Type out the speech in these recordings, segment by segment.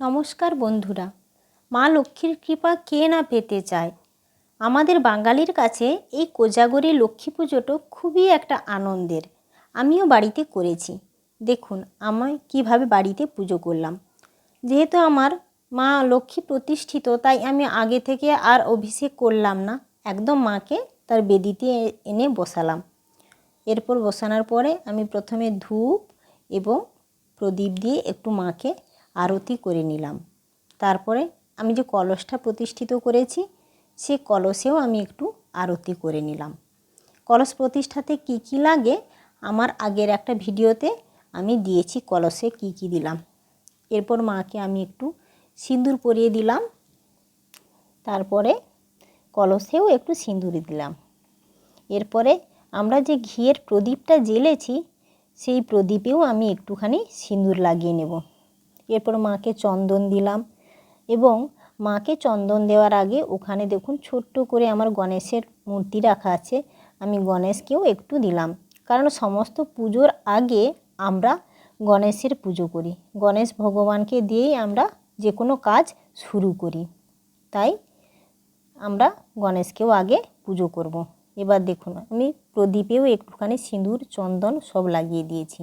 নমস্কার বন্ধুরা, মা লক্ষ্মীর কৃপা কে না পেতে চায়। আমাদের বাঙালির কাছে এই কোজাগরী লক্ষ্মী পুজোটা খুবই একটা আনন্দের। আমিও বাড়িতে করেছি। দেখুন আমি কিভাবে বাড়িতে পুজো করলাম। যেহেতু আমার মা লক্ষ্মী প্রতিষ্ঠিত, তাই আমি আগে থেকে আর অভিষেক করলাম না, একদম মাকে তার বেদিতে এনে বসালাম। এরপর বসানোর পরে আমি প্রথমে ধূপ এবং প্রদীপ দিয়ে একটু মাকে আরতি করে নিলাম। তারপরে আমি যে কলসটা প্রতিষ্ঠিত করেছি সে কলসেও আমি একটু আরতি করে নিলাম। কলস প্রতিষ্ঠাতে কি কি লাগে আমার আগের একটা ভিডিওতে আমি দিয়েছি, কলসে কি কি দিলাম। এরপর মাকে আমি একটু সিঁদুর পরিয়ে দিলাম, তারপরে কলসেও একটু সিঁদুর দিলাম। এরপরে আমরা যে ঘিয়ের প্রদীপটা জ্বেলেছি সেই প্রদীপেও আমি একটুখানি সিঁদুর লাগিয়ে নেব। এরপর মাকে চন্দন দিলাম এবং মাকে চন্দন দেওয়ার আগে ওখানে দেখুন ছোট্ট করে আমার গণেশের মূর্তি রাখা আছে, আমি গণেশকেও একটু দিলাম। কারণ সমস্ত পুজোর আগে আমরা গণেশের পুজো করি, গণেশ ভগবানকে দিয়েই আমরা যে কোনো কাজ শুরু করি, তাই আমরা গণেশকেও আগে পুজো করব। এবার দেখুন আমি প্রদীপেও একটুখানি সিঁদুর চন্দন সব লাগিয়ে দিয়েছি।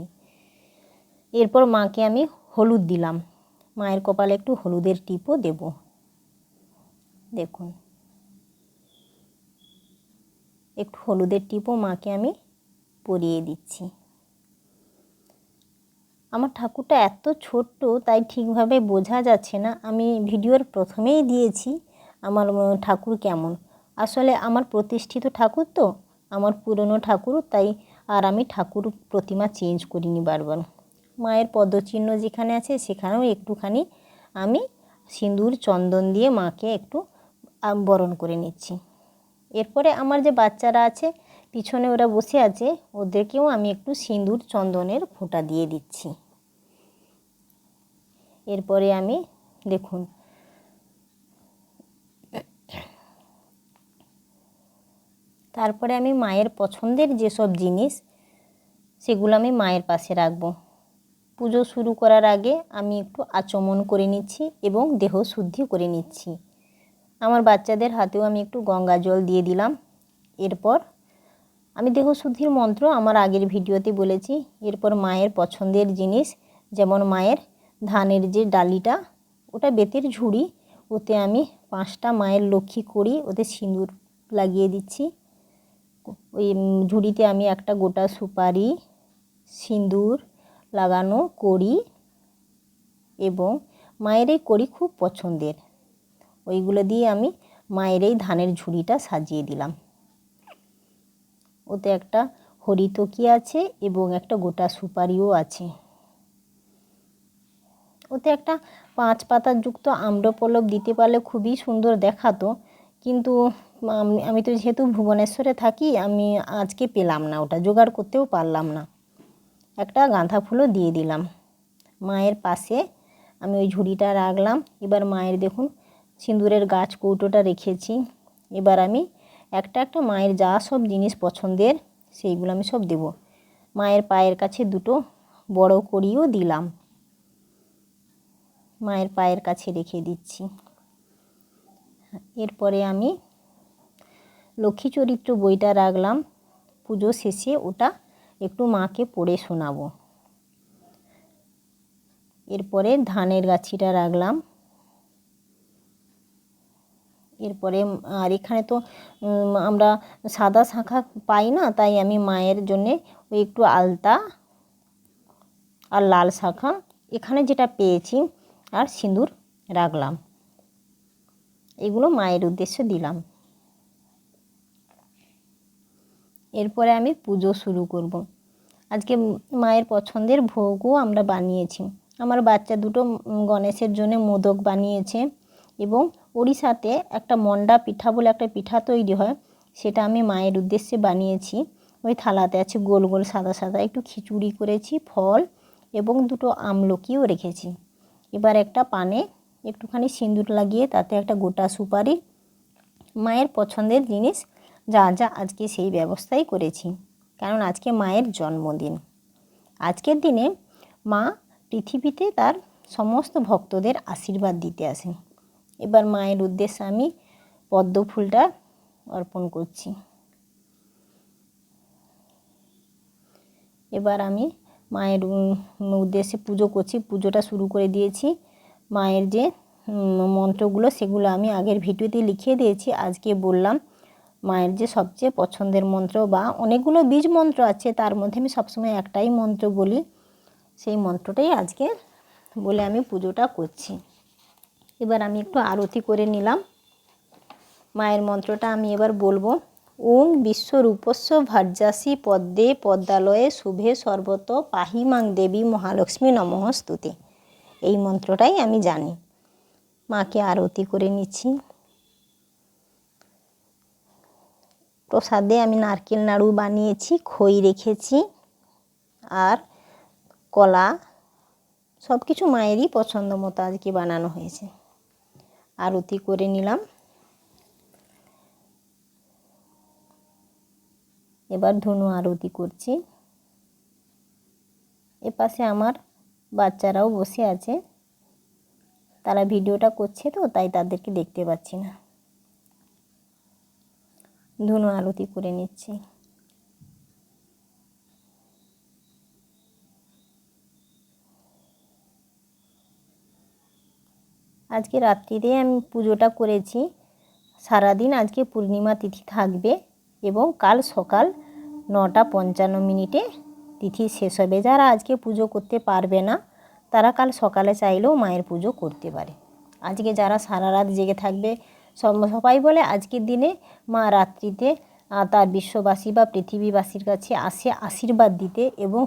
এরপর মাকে আমি হলুদ দিলাম, মায়ের কপালে একটু হলুদের টিপও দেব। দেখুন একটু হলুদের টিপও মাকে আমি পরিয়ে দিচ্ছি। আমার ঠাকুরটা এত ছোট্ট তাই ঠিকভাবে বোঝা যাচ্ছে না, আমি ভিডিওর প্রথমেই দিয়েছি আমার ঠাকুর কেমন। আসলে আমার প্রতিষ্ঠিত ঠাকুর তো, আমার পুরনো ঠাকুর, তাই আর আমি ঠাকুর প্রতিমা চেঞ্জ করিনি বারবার। মায়ের পদচিহ্ন যেখানে আছে সেখানেও একটুখানি আমি সিঁদুর চন্দন দিয়ে মাকে একটু বরণ করে নিচ্ছি। এরপরে আমার যে বাচ্চারা আছে পিছনে ওরা বসে আছে, ওদেরকেও আমি একটু সিঁদুর চন্দনের ফোঁটা দিয়ে দিচ্ছি। এরপরে আমি দেখুন তারপরে আমি মায়ের পছন্দের যেসব জিনিস সেগুলো আমি মায়ের পাশে রাখবো। পুজো শুরু করার আগে আমি একটু আচমন করে নিচ্ছি এবং দেহ শুদ্ধি করে নিচ্ছি। আমার বাচ্চাদের হাতেও আমি একটু গঙ্গা জল দিয়ে দিলাম। এরপর আমি দেহ শুদ্ধির মন্ত্র আমার আগের ভিডিওতে বলেছি। এরপর মায়ের পছন্দের জিনিস, যেমন মায়ের ধানের যে ডালিটা, ওটা বেতের ঝুড়ি, ওতে আমি 5টা মায়ের লক্ষ্মী করি ওতে সিঁদুর লাগিয়ে দিচ্ছি। ওই ঝুড়িতে আমি একটা গোটা সুপারি, সিঁদুর লাগানো করি এবং মায়ের এই করি খুব পছন্দের, ওইগুলো দিয়ে আমি মায়ের এই ধানের ঝুড়িটা সাজিয়ে দিলাম। ওতে একটা হরিতকি আছে এবং একটা গোটা সুপারিও আছে। ওতে একটা 5 পাতা যুক্ত আম্রপল্লব দিতে পারলে খুবই সুন্দর দেখাতো, কিন্তু আমি তো যেহেতু ভুবনেশ্বরে থাকি আমি আজকে পেলাম না, ওটা জোগাড় করতেও পারলাম না। একটা গাঁদা ফুলও দিয়ে দিলাম। মায়ের পাশে আমি ওই ঝুড়িটা রাখলাম। এবার মায়ের দেখুন সিঁদুরের গাছ কৌটোটা রেখেছি। এবার আমি একটা একটা মায়ের যা সব জিনিস পছন্দের সেইগুলো আমি সব দেব। মায়ের পায়ের কাছে দুটো বড় কড়িও দিলাম, মায়ের পায়ের কাছে রেখে দিচ্ছি। এরপরে আমি লক্ষ্মী চরিত্র বইটা রাখলাম, পুজো শেষে ওটা একটু মাকে পড়ে শোনাবো। এরপরে ধানের গাছিটা রাখলাম। এরপরে আর এখানে তো আমরা সাদা শাঁখা পাই না, তাই আমি মায়ের জন্যে ওই একটু আলতা আর লাল শাঁখা এখানে যেটা পেয়েছি আর সিঁদুর রাখলাম। এগুলো মায়ের উদ্দেশ্যে দিলাম। এরপরে আমি পুজো শুরু করব। আজকে মায়ের পছন্দের ভোগও আমরা বানিয়েছি। আমার বাচ্চা দুটো গণেশের জন্য মোদক বানিয়েছে এবং ওড়িশাতে একটা মন্ডা পিঠা বলে একটা পিঠা তৈরি হয়, সেটা আমি মায়ের উদ্দেশ্যে বানিয়েছি। ওই থালাতে আছে গোল গোল সাদা সাদা, একটু খিচুড়ি করেছি, ফল এবং দুটো আমলকিও রেখেছি। এবার একটা পানে একটুখানি সিঁদুর লাগিয়ে তাতে একটা গোটা সুপারি, মায়ের পছন্দের জিনিস যা যা আজকে সেই ব্যবস্থাই করেছি, কারণ আজকে মায়ের জন্মদিন। আজকের দিনে মা পৃথিবীতে তার সমস্ত ভক্তদের আশীর্বাদ দিতে আসেন। এবার মায়ের উদ্দেশ্যে আমি পদ্ম ফুলটা অর্পণ করছি। এবার আমি মায়ের উদ্দেশ্যে পুজো করছি, পুজোটা শুরু করে দিয়েছি। মায়ের যে মন্ত্রগুলো সেগুলো আমি আগের ভিডিওতে লিখিয়ে দিয়েছি, আজকে বললাম মায়ের যে সবচেয়ে পছন্দের মন্ত্র, বা অনেকগুলো বীজ মন্ত্র আছে, তার মধ্যে আমি সবসময় একটাই মন্ত্র বলি, সেই মন্ত্রটাই আজকে বলে আমি পুজোটা করছি। এবার আমি একটু আরতি করে নিলাম। মায়ের মন্ত্রটা আমি এবার বলবো। ওং বিশ্বরূপস্য ভার্যাসি পদ্মে পদ্মালয়ে শুভে সর্বত পাহি মাং দেবী মহালক্ষ্মী নমঃস্তুতে। এই মন্ত্রটাই আমি জানি। মাকে আরতি করে নিচ্ছি। প্রসাদে আমি নারকেল নাড়ু বানিয়েছি, খই রেখেছি, আর কলা, সব কিছু মায়েরই পছন্দ মতো আজকে বানানো হয়েছে। আরতি করে নিলাম। এবার ধনু আরতি করছি। এপাশে আমার বাচ্চারাও বসে আছে, তারা ভিডিওটা করছে তো তাই তাদেরকে দেখতে পাচ্ছি না। ধনু আরতি করে নিচ্ছি। আজকে রাত্রিতে আমি পুজোটা করেছি। সারাদিন আজকে পূর্ণিমা তিথি থাকবে এবং কাল সকাল 9:55 তিথি শেষ হবে। যারা আজকে পুজো করতে পারবে না তারা কাল সকালে চাইলেও মায়ের পুজো করতে পারে। আজকে যারা সারা রাত জেগে থাকবে, সবাই বলে আজকের দিনে মা রাত্রিতে তার বিশ্ববাসী বা পৃথিবীবাসীর কাছে আসে আশীর্বাদ দিতে, এবং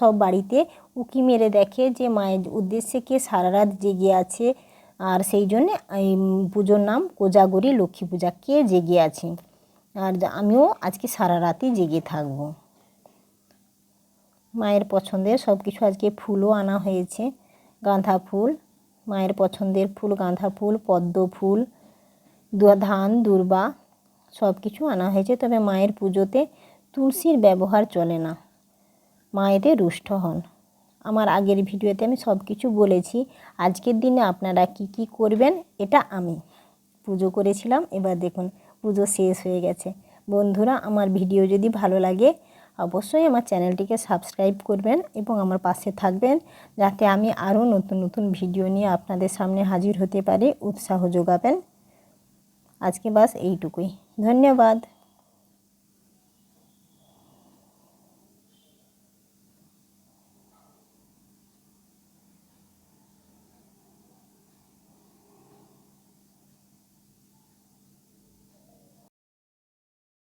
সব বাড়িতে উঁকি মেরে দেখে যে মায়ের উদ্দেশ্যে কে সারা রাত জেগে আছে। আর সেই জন্যে এই পুজোর নাম কোজাগরী লক্ষ্মী পূজা, কে জেগে আছে। আর আমিও আজকে সারা রাতই জেগে থাকবো। মায়ের পছন্দের সব কিছু আজকে ফুলও আনা হয়েছে। গাঁদা ফুল, মায়ের পছন্দের ফুল গাঁদা ফুল, পদ্ম ফুল, ধান দূর্বা, সব কিছু আনা হয়েছে। তবে মায়ের পুজোতে তুলসীর ব্যবহার চলে না, মা এতে রুষ্ট হন। আমার আগের ভিডিওতে আমি সব কিছু বলেছি। আজকের দিনে আপনারা কি কি করবেন এটা আমি পুজো করেছিলাম। এবার দেখুন পুজো শেষ হয়ে গেছে। বন্ধুরা, আমার ভিডিও যদি ভালো লাগে অবশ্যই আমার চ্যানেলটিকে সাবস্ক্রাইব করবেন এবং আমার পাশে থাকবেন, যাতে আমি আরও নতুন নতুন ভিডিও নিয়ে আপনাদের সামনে হাজির হতে পারি। উৎসাহ যোগাবেন। আজকে বাস এইটুকুই। ধন্যবাদ।